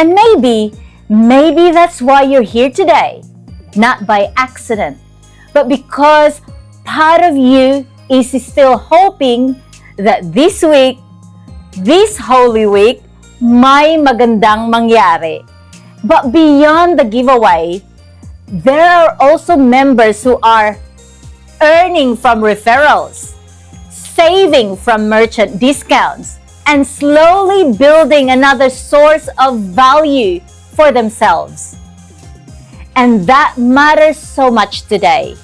And maybe that's why you're here today. Not by accident, but because part of you is still hoping that this week, this Holy Week, may magandang mangyari. But beyond the giveaway, there are also members who are earning from referrals, saving from merchant discounts, and slowly building another source of value for themselves. And that matters so much today.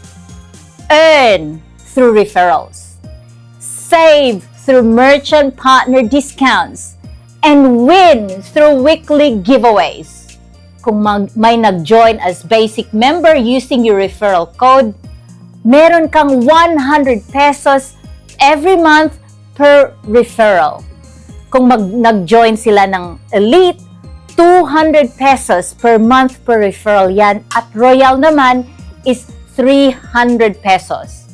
Earn through referrals, save through merchant partner discounts, and win through weekly giveaways. Kung may nag-join as basic member using your referral code, meron kang 100 pesos every month per referral. Kung nag-join sila ng Elite, 200 pesos per month per referral yan. At Royal naman is 300 pesos.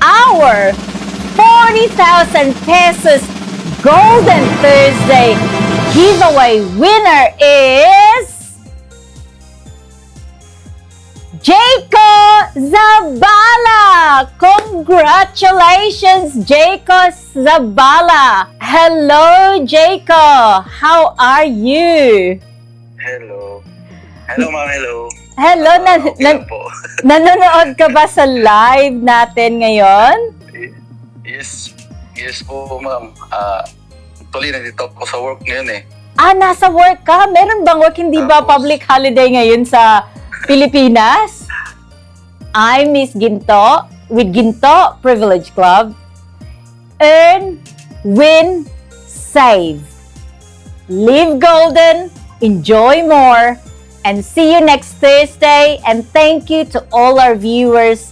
Our 40,000 pesos Golden Thursday giveaway winner is Jayco Zabala! Congratulations, Jayco Zabala! Hello, Jayco! How are you? Hello. Hello, ma'am. Hello. Hello, Okay lang po. nanonood ka ba sa live natin ngayon? Yes po, ma'am. Actually, nandito ako sa work ngayon eh. Nasa work ka? Meron bang work? Hindi ba Tapos, public holiday ngayon sa Pilipinas? I'm Miss Ginto with Ginto Privilege Club. Earn, win, save. Live golden, enjoy more, and see you next Thursday. And thank you to all our viewers